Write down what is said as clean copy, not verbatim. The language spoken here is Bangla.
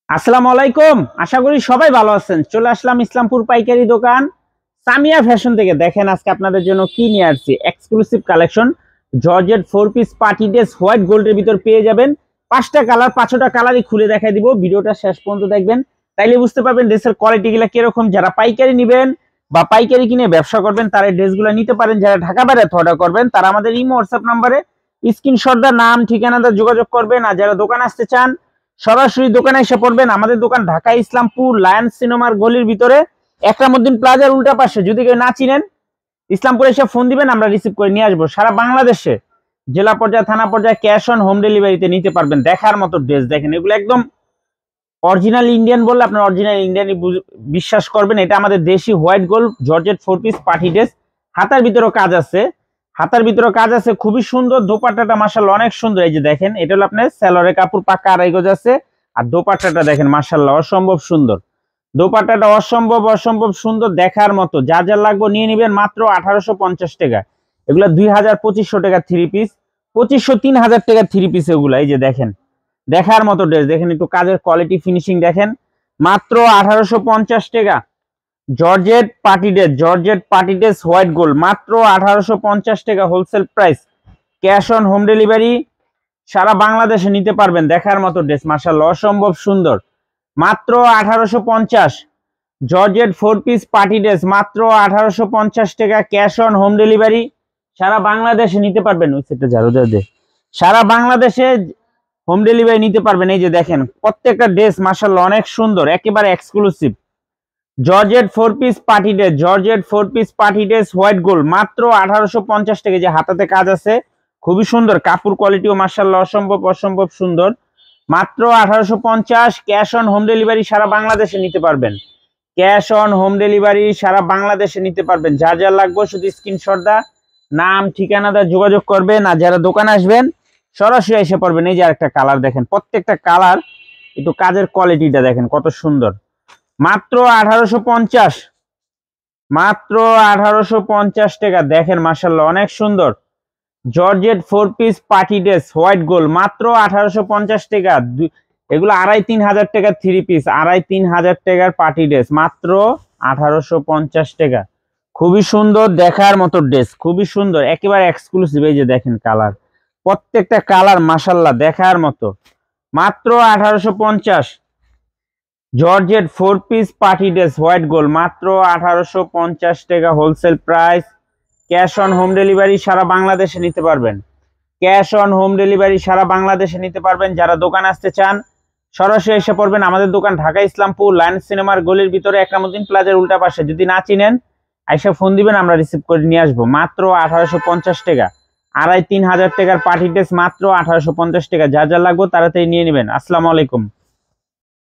আসসালামু আলাইকুম। আশা করি সবাই ভালো আছেন। চলে আসলাম ইসলামপুর পাইকারি দোকান সামিয়া ফ্যাশন থেকে। দেখেন আজকে আপনাদের জন্য কি নিয়ে আসছি, exclusive collection georgette 4 piece party dress white গোল্ডের ভিতর পেয়ে যাবেন। 5টা কালার, 5টা কালারই খুলে দেখাই দিব। ভিডিওটা শেষ পর্যন্ত দেখবেন, তাইলে বুঝতে পারবেন ড্রেসের কোয়ালিটিগুলো কিরকম। যারা পাইকারি নেবেন বা পাইকারি কিনে ব্যবসা করবেন তারা এই ড্রেসগুলো নিতে পারেন। যারা ঢাকা বাইরে অর্ডার করবেন তারা আমাদের ইমো হোয়াটসঅ্যাপ নাম্বারে স্ক্রিনশট দা নাম ঠিকানাটা যোগাযোগ করবেন। আর যারা দোকান আসতে চান সরাসরি দোকানে এসে পড়বেন। আমাদের দোকান ঢাকা ইসলামপুর লায়ন্স সিনেমার গলির ভিতরে একরামউদ্দিন প্লাজার উল্টা পাশে। যদি কেউ না চিনেন ইসলামপুরে এসে ফোন দিবেন, আমরা রিসিভ করে নিয়ে আসবো। সারা বাংলাদেশে জেলা পর্যায়ে থানা পর্যায়ে ক্যাশ অন হোম ডেলিভারিতে নিতে পারবেন। দেখার মতো ড্রেস দেখেন, এগুলো একদম অরিজিনাল ইন্ডিয়ান বললে আপনার অরিজিনাল ইন্ডিয়ানই বিশ্বাস করবেন। এটা আমাদের দেশি white gold georgette 4 piece party dress. হাতার ভিতরেও কাজ আছে, খুবই সুন্দর। দোপাট্টাটা মাশাআল্লাহ অনেক সুন্দর। এই যে দেখেন, এটা হলো আপনার সেলরের কাপড়, পাকা আড়াই গজ আছে। আর দোপাট্টাটা দেখেন মাশাআল্লাহ অসম্ভব সুন্দর। দোপাট্টাটা অসম্ভব সুন্দর, দেখার মতো। যা যা লাগবে নিয়ে নেবেন মাত্র 1850 টাকা। এগুলা 2000-2500 টাকা থ্রি পিস, 2500-3000 টাকা থ্রি পিস এগুলা। এই যে দেখেন, দেখার মতো ড্রেস দেখেন, একটু কাজের কোয়ালিটি ফিনিশিং দেখেন। মাত্র 1850 টাকা georgette party dress white gold, মাত্র 1850 টাকা wholesale price. Cash on home delivery, সারা বাংলাদেশে নিতে পারবেন। দেখার মতো ড্রেস মাশাআল্লাহ অসম্ভব সুন্দর। মাত্র 1850 জর্জেট 4 পিস পার্টি ড্রেস, মাত্র 1850 টাকা ক্যাশ অন হোম ডেলিভারি। সারা বাংলাদেশে নিতে পারবেন। ওই সেটটা ঝাড়ু দে। সারা বাংলাদেশে হোম ডেলিভারি নিতে পারবেন। এই যে দেখেন, প্রত্যেকটা ড্রেস মাশাআল্লাহ অনেক সুন্দর, একেবারে exclusive. Georgette 4 piece party dress white gold, মাত্র 1850 টাকা। যে হাতাতে কাজ আছে, খুবই সুন্দর। কাপড় কোয়ালিটিও মাশাআল্লাহ অসম্ভব সুন্দর। মাত্র 1850 ক্যাশ অন হোম ডেলিভারি, সারা বাংলাদেশে নিতে পারবেন। ক্যাশ অন হোম ডেলিভারি সারা বাংলাদেশে নিতে পারবেন। যা যা লাগবে শুধু স্ক্রিনশট দা নাম ঠিকানা দা যোগাযোগ করবেন। আর যারা দোকানে আসবেন সরাসরি এসে পড়বেন। এই যে আরেকটা কালার দেখেন, প্রত্যেকটা কালার একটু কাজের কোয়ালিটিটা দেখেন কত সুন্দর। মাত্র 1850, মাত্র 1850 টাকা। দেখেন মাশাআল্লাহ অনেক সুন্দর। Georgette 4 piece party dress white gold, মাত্র 1850 টাকা। এগুলো 2500-3000 টাকা থ্রি পিস, 2500-3000 টাকার পার্টি ড্রেস, মাত্র 1850 টাকা। খুবই সুন্দর, দেখার মতো ড্রেস, খুবই সুন্দর, একেবারে এক্সক্লুসিভ। এই যে দেখেন কালার, প্রত্যেকটা কালার মাশাআল্লাহ দেখার মতো। মাত্র 1850 georgette 4 piece party dress white gold, মাত্র 1850 টাকা wholesale price. Cash on home delivery সারা বাংলাদেশে নিতে পারবেন। ক্যাশ অন হোম ডেলিভারি সারা বাংলাদেশে নিতে পারবেন। যারা দোকান আসতে চান সরাসরি এসে পড়বেন। আমাদের দোকান ঢাকা ইসলামপুর লায়ন্স সিনেমার গলির ভিতরে একরামউদ্দিন প্লাজার উল্টা পাশে। যদি না চিনেন আইসা ফোন দিবেন, আমরা রিসিভ করে নিয়ে আসবো। মাত্র 1850 টাকা 2500-3000 টাকার পার্টি ড্রেস, মাত্র 1850 টাকা। যা যা লাগবে তাড়াতাড়ি নিয়ে নেবেন। আসসালামু আলাইকুম।